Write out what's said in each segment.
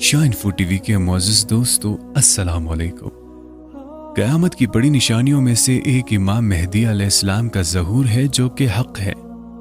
Shine food TV के मुअज़्ज़िज़ दोस्तों, अस्सलाम वालेकुम। क़यामत की बड़ी निशानियों में से एक इमाम मेहदी अलैहिस्सलाम का ज़हूर है, जो कि हक़ है।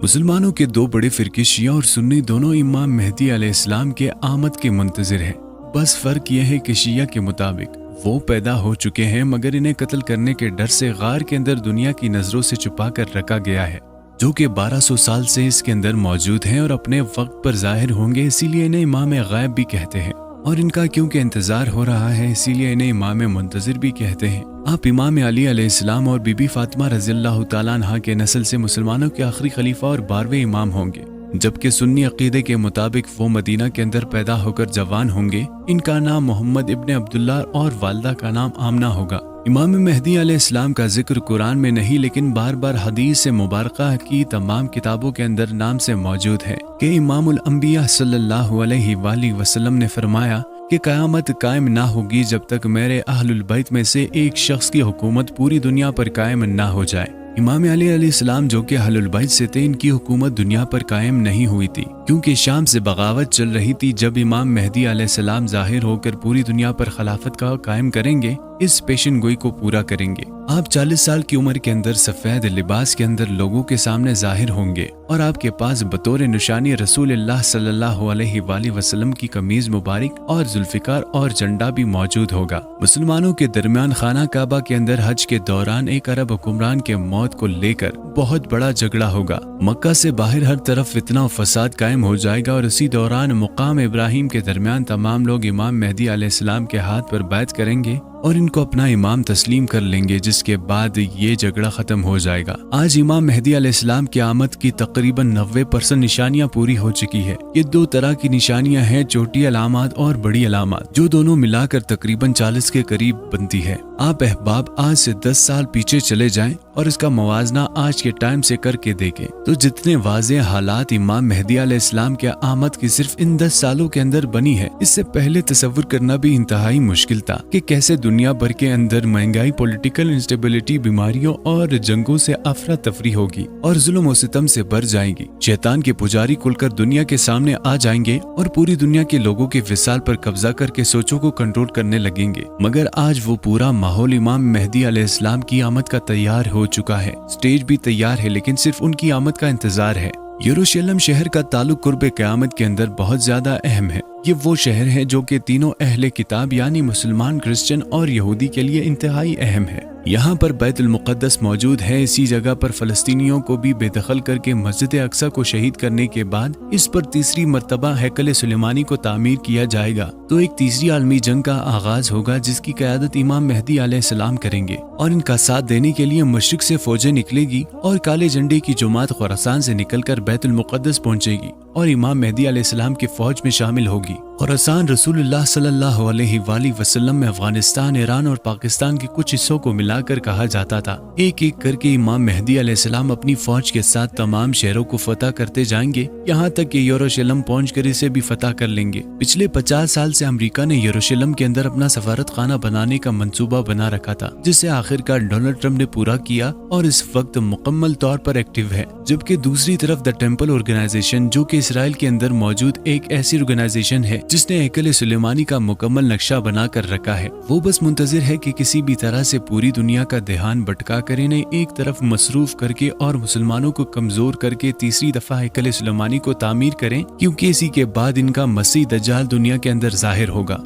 मुसलमानों के दो बड़े फ़िरके शिया और सुन्नी दोनों इमाम मेहदी अलैहिस्सलाम के आमद के मुंतज़िर हैं। बस फ़र्क यह है कि शिया के मुताबिक वो पैदा हो चुके हैं, मगर इन्हें कत्ल करने के डर से गार के अंदर दुनिया की नज़रों से छुपा कर रखा गया है, जो कि 1200 साल से इसके अंदर मौजूद हैं और अपने वक्त पर ज़ाहिर होंगे। इसीलिए इन्हें इमाम ग़ैब भी कहते हैं, और इनका क्योंकि इंतज़ार हो रहा है इसीलिए इन्हें इमाम मुंतज़िर भी कहते हैं। आप इमाम अली अलैहिस्सलाम और बीबी फातिमा रज़ियल्लाहु ताला अन्हा के नस्ल से मुसलमानों के आखिरी खलीफा और 12वें इमाम होंगे, जबकि सुन्नी अकीदे के मुताबिक वो मदीना के अंदर पैदा होकर जवान होंगे। इनका नाम मोहम्मद इब्न अब्दुल्लाह और वालदा का नाम आमना होगा। इमाम मेहदी अलैहिस्सलाम का जिक्र कुरान में नहीं, लेकिन बार बार हदीस मुबारका की तमाम किताबों के अंदर नाम से मौजूद है कि इमामुल अंबिया सल्लल्लाहु अलैहि वसल्लम ने फरमाया कि क़यामत कायम ना होगी जब तक मेरे अहलुल बैत में से एक शख्स की हुकूमत पूरी दुनिया पर कायम ना हो जाए। इमाम अली अलैहिस्सलाम जो कि अहलुल बैत से थे, इनकी हुकूमत दुनिया पर कायम नहीं हुई थी, क्योंकि शाम से बगावत चल रही थी। जब इमाम मेहदी अलैहिस्सलाम ज़ाहिर होकर पूरी दुनिया पर खिलाफत का कायम करेंगे, इस पेशन गोई को पूरा करेंगे। आप 40 साल की उम्र के अंदर सफेद लिबास के अंदर लोगों के सामने ज़ाहिर होंगे और आपके पास बतौर निशानी रसूलुल्लाह सल्लल्लाहु अलैहि वसल्लम की कमीज मुबारक और जुल्फ़िकार और झंडा भी मौजूद होगा। मुसलमानों के दरमियान खाना काबा के अंदर हज के दौरान एक अरब हुक्मरान के मौत को लेकर बहुत बड़ा झगड़ा होगा। मक्का से बाहर हर तरफ फितना और फसाद कायम हो जाएगा और इसी दौरान मुकाम इब्राहिम के दरमियान तमाम लोग इमाम मेहदी अलैहिस्सलाम के हाथ पर बैत करेंगे और इनको अपना इमाम तस्लीम कर लेंगे, जिसके बाद ये झगड़ा खत्म हो जाएगा। आज इमाम मेहदी अलैहिस्सलाम की आमद की तकरीबन 90% निशानियां पूरी हो चुकी है। ये दो तरह की निशानियां हैं, छोटी अलामात और बड़ी अलामात, जो दोनों मिलाकर तकरीबन 40 के करीब बनती है। आप अहबाब आज से 10 साल पीछे चले जाएं और इसका मवाजना आज के टाइम से करके देखें, तो जितने वाज़े हालात इमाम मेहदी अलैहिस्सलाम के आमद की सिर्फ इन 10 सालों के अंदर बनी है, इससे पहले तसव्वुर करना भी इंतहाई मुश्किल था कि कैसे दुनिया भर के अंदर महंगाई, पॉलिटिकल इंस्टेबिलिटी, बीमारियों और जंगों से अफरा तफरी होगी और जुल्म और सितम से भर जाएगी। शैतान के पुजारी खुलकर दुनिया के सामने आ जाएंगे और पूरी दुनिया के लोगों के विसाल पर कब्जा करके सोचों को कंट्रोल करने लगेंगे। मगर आज वो पूरा माहौल इमाम मेहदी अलैहिस्सलाम की आमद का तैयार हो चुका है। स्टेज भी तैयार है, लेकिन सिर्फ उनकी आमद का इंतजार है। यरूशलेम शहर का ताल्लुक कुर्ब क़यामत के अंदर बहुत ज्यादा अहम है। ये वो शहर है जो कि तीनों अहले किताब यानी मुसलमान, क्रिश्चियन और यहूदी के लिए इंतहाई अहम है। यहाँ पर बैतुल मुक़द्दस मौजूद है। इसी जगह पर फ़लस्तीनियों को भी बेदखल करके मस्जिद अक्सा को शहीद करने के बाद इस पर तीसरी मर्तबा हैकल सुलेमानी को तामीर किया जाएगा, तो एक तीसरी आलमी जंग का आगाज होगा, जिसकी क़यादत इमाम मेहदी अलैहिस्सलाम करेंगे और इनका साथ देने के लिए मशरिक से फौजें निकलेगी और काले झंडे की जमात खुरासान से निकलकर बैतुल मुक़द्दस पहुंचेगी और इमाम मेहदी अलैहिस्सलाम की फौज में शामिल होगी। खुरासान रसूलुल्लाह सल्लल्लाहु अलैहि वसल्लम में अफगानिस्तान, ईरान और पाकिस्तान के कुछ हिस्सों को मिलाकर कहा जाता था। एक एक करके इमाम मेहदी अलैहिस्सलाम अपनी फौज के साथ तमाम शहरों को फतह करते जाएंगे, यहाँ तक कि यरूशलेम पहुंचकर इसे भी फतह कर लेंगे। पिछले 50 साल से अमेरिका ने यरूशलेम के अंदर अपना सफारत खाना बनाने का मंसूबा बना रखा था, जिसे आखिरकार डोनाल्ड ट्रंप ने पूरा किया और इस वक्त मुकम्मल तौर पर एक्टिव है। जबकि दूसरी तरफ द टेम्पल ऑर्गेनाइजेशन, जो कि इसराइल के अंदर मौजूद एक ऐसी ऑर्गेनाइजेशन है जिसने हैकल सुलेमानी का मुकम्मल नक्शा बना कर रखा है, वो बस मुंतजिर है कि किसी भी तरह से पूरी दुनिया का ध्यान भटका कर इन्हें एक तरफ मसरूफ करके और मुसलमानों को कमजोर करके तीसरी दफा हैकल सुलेमानी को तामीर करें, क्योंकि इसी के बाद इनका मसीह दज्जाल दुनिया के अंदर जाहिर होगा।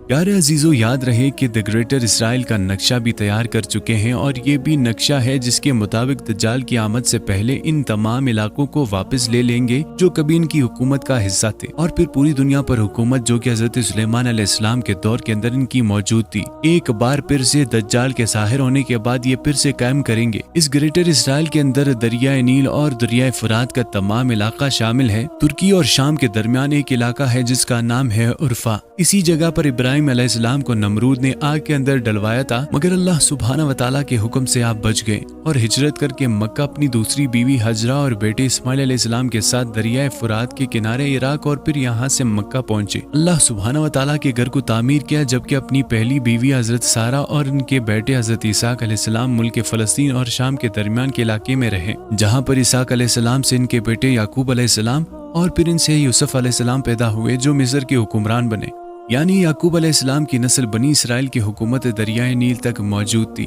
प्यारे अजीजों, याद रहे कि द ग्रेटर इसराइल का नक्शा भी तैयार कर चुके हैं और ये भी नक्शा है जिसके मुताबिक दज्जाल की आमद से पहले इन तमाम इलाकों को वापस ले लेंगे जो कभी इनकी हुकूमत का हिस्सा थे, और फिर पूरी दुनिया पर हुकूमत जो कि हजरत सुलेमान अलैहिस्सलाम के दौर के अंदर इनकी मौजूद थी, एक बार फिर से दज्जाल के साहिर होने के बाद ये फिर से कायम करेंगे। इस ग्रेटर इसराइल के अंदर दरियाए नील और दरियाए फुरात का तमाम इलाका शामिल है। तुर्की और शाम के दरमियान एक इलाका है जिसका नाम है उर्फा। इसी जगह पर इब्राहिम अलैहिस्सलाम को नमरूद ने आग के अंदर डलवाया था, मगर अल्लाह सुब्हानहू व तआला के हुक्म से आप बच गए और हिजरत करके मक्का अपनी दूसरी बीवी हजरा और बेटे इस्माइल अलैहिस्सलाम के साथ दरियाए फुरात के किनारे इराक और फिर यहाँ से मक्का पहुंचे। अल्लाह सुब्हानहू व तआला के घर को तामीर किया, जबकि अपनी पहली बीवी हजरत सारा और इनके बेटे हजरत इसाक अलैहिस्सलाम मुल्क फलस्तीन और शाम के दरमियान के इलाके में रहे, जहाँ पर इसाक अलैहिस्सलाम से इनके बेटे याकूब अलैहिस्सलाम और फिर इनसे यूसुफ अलैहिस्सलाम पैदा हुए जो मिस्र के हुक्मरान बने। यानी याकूब अलैहिस्सलाम की नस्ल बनी इसराइल की हुकूमत दरियाए नील तक मौजूद थी।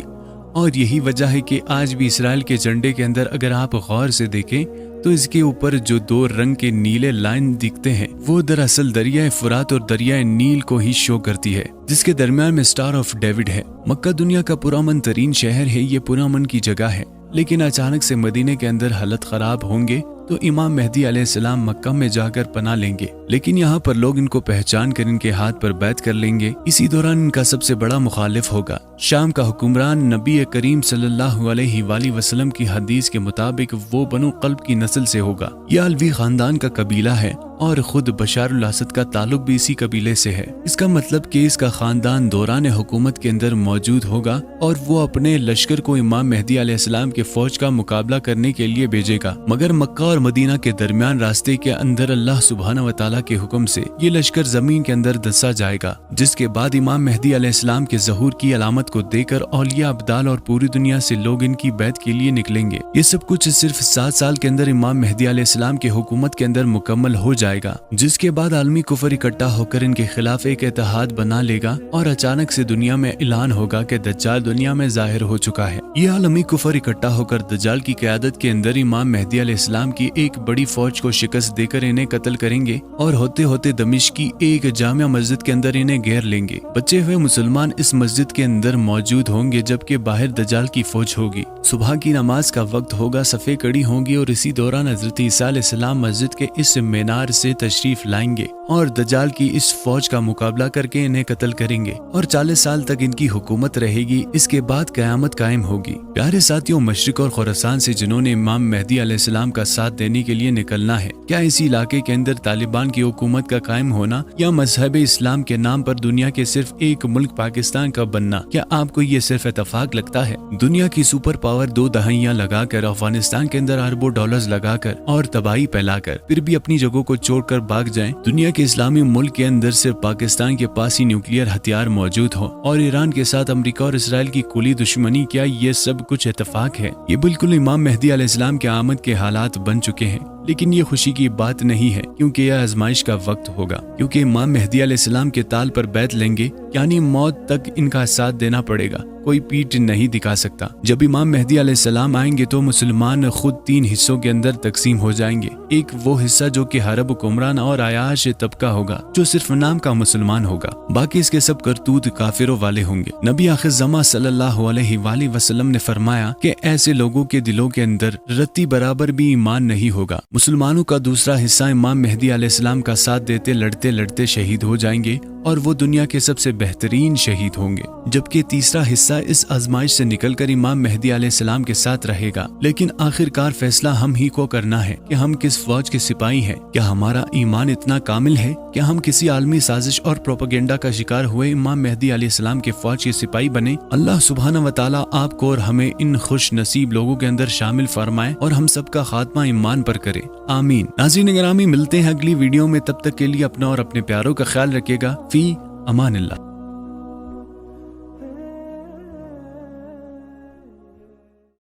और यही वजह है कि आज भी इसराइल के झंडे के अंदर अगर आप गौर से देखें तो इसके ऊपर जो दो रंग के नीले लाइन दिखते हैं वो दरअसल दरियाए फुरात और दरियाए नील को ही शो करती है, जिसके दरमियान में स्टार ऑफ डेविड है। मक्का दुनिया का पुरअमन तरीन शहर है, ये पुरअमन की जगह है, लेकिन अचानक से मदीने के अंदर हालत खराब होंगे तो इमाम मेहदी अलैहिस्सलाम मक्का में जाकर पनाह लेंगे, लेकिन यहाँ पर लोग इनको पहचान कर इनके हाथ पर बैत कर लेंगे। इसी दौरान इनका सबसे बड़ा मुखालिफ होगा शाम का हुक्मरान नबी करीम सल्लल्लाहु अलैहि वसल्लम की हदीस के मुताबिक वो बनु क़ल्ब की नस्ल से होगा। यह अलवी खानदान का कबीला है और खुद बशारुल असद का ताल्लुक भी इसी कबीले से है। इसका मतलब कि इसका खानदान दौरान हुकूमत के अंदर मौजूद होगा और वो अपने लश्कर को इमाम मेहदी अलैहिस्सलाम के फौज का मुकाबला करने के लिए भेजेगा। मगर मक्का और मदीना के दरमियान रास्ते के अंदर अल्लाह सुब्हानहू व तआला के हुक्म से ये लश्कर जमीन के अंदर धंसा जाएगा, जिसके बाद इमाम मेहदी अलैहिस्सलाम के ज़हूर की अलामत को देकर औलिया अब्दाल और पूरी दुनिया से लोग इनकी बैत के लिए निकलेंगे। ये सब कुछ सिर्फ 7 साल के अंदर इमाम मेहदी अलैहिस्सलाम की हुकूमत के अंदर मुकम्मल हो जाएगा, जिसके बाद आलमी कुफर इकट्ठा होकर इनके खिलाफ एक इत्तेहाद बना लेगा और अचानक से दुनिया में ऐलान होगा कि दज्जाल दुनिया में जाहिर हो चुका है। ये आलमी कुफर इकट्ठा होकर दज्जाल की क़यादत के अंदर इमाम मेहदी अलैहिस्सलाम की एक बड़ी फौज को शिकस्त देकर इन्हें कत्ल करेंगे और होते होते दमिश्क की एक जामिया मस्जिद के अंदर इन्हें घेर लेंगे। बचे हुए मुसलमान इस मस्जिद के अंदर मौजूद होंगे, जबकि बाहर दज्जाल की फौज होगी। सुबह की नमाज का वक्त होगा, सफ़े कड़ी होंगी और इसी दौरान हज़रत ईसा अलैहिस्सलाम मस्जिद के इस मीनार से तशरीफ लाएंगे और दज्जाल की इस फौज का मुकाबला करके इन्हें कत्ल करेंगे और 40 साल तक इनकी हुकूमत रहेगी। इसके बाद क़यामत कायम होगी। प्यारे साथियों, मशरिक और खुरासान से जिन्होंने इमाम मेहदी अलैहिस्सलाम का साथ देने के लिए निकलना है, क्या इसी इलाके के अंदर तालिबान की हुकूमत का कायम होना या मजहब इस्लाम के नाम पर दुनिया के सिर्फ एक मुल्क पाकिस्तान का बनना, क्या आपको ये सिर्फ इत्तेफाक लगता है? दुनिया की सुपर पावर 2 दहाइयां लगाकर अफगानिस्तान के अंदर अरबों डॉलर्स लगाकर और तबाही फैलाकर फिर भी अपनी जगहों को छोड़कर भाग जाएं। दुनिया के इस्लामी मुल्क के अंदर सिर्फ पाकिस्तान के पास ही न्यूक्लियर हथियार मौजूद हो और ईरान के साथ अमेरिका और इसराइल की कुली दुश्मनी, क्या ये सब कुछ इत्तेफाक है? ये बिल्कुल इमाम मेहदी अलैहिस्सलाम के आमद के हालात बन चुके हैं, लेकिन ये खुशी की बात नहीं है, क्योंकि यह आजमाइश का वक्त होगा। क्योंकि इमाम मेहदी अलैहिस्सलाम के ताल पर बैत लेंगे, यानी मौत तक इनका साथ देना पड़ेगा, कोई पीठ नहीं दिखा सकता। जब इमाम मेहदी अलैहिस्सलाम आएंगे तो मुसलमान खुद 3 हिस्सों के अंदर तकसीम हो जाएंगे। एक वो हिस्सा जो कि हरब हुक्मरान और आयाश तबका होगा, जो सिर्फ नाम का मुसलमान होगा, बाकी इसके सब करतूत काफिरों वाले होंगे। नबी आखिर ज़मा सल्लल्लाहु अलैहि वसल्लम ने फरमाया कि ऐसे लोगों के दिलों के अंदर रत्ती बराबर भी ईमान नहीं होगा। मुसलमानों का दूसरा हिस्सा इमाम मेहदी अलैहिस्सलाम का साथ देते लड़ते लड़ते शहीद हो जाएंगे और वो दुनिया के सबसे बेहतरीन शहीद होंगे, जबकि तीसरा हिस्सा इस आजमाइश से निकलकर इमाम मेहदी अलैहिस्सलाम के साथ रहेगा। लेकिन आखिरकार फैसला हम ही को करना है कि हम किस फौज के सिपाही हैं। क्या हमारा ईमान इतना कामिल है? क्या हम किसी आलमी साजिश और प्रोपेगेंडा का शिकार हुए इमाम मेहदी अलैहिस्सलाम के फौज के सिपाही बने? अल्लाह सुब्हानहू व तआला आपको और हमें इन खुश नसीब लोगों के अंदर शामिल फरमाए और हम सबका खात्मा ईमान पर करे, आमीन। नाज़रीन गिरामी, मिलते हैं अगली वीडियो में, तब तक के लिए अपना और अपने प्यारों का ख्याल रखिएगा। फी अमानिल्लाह।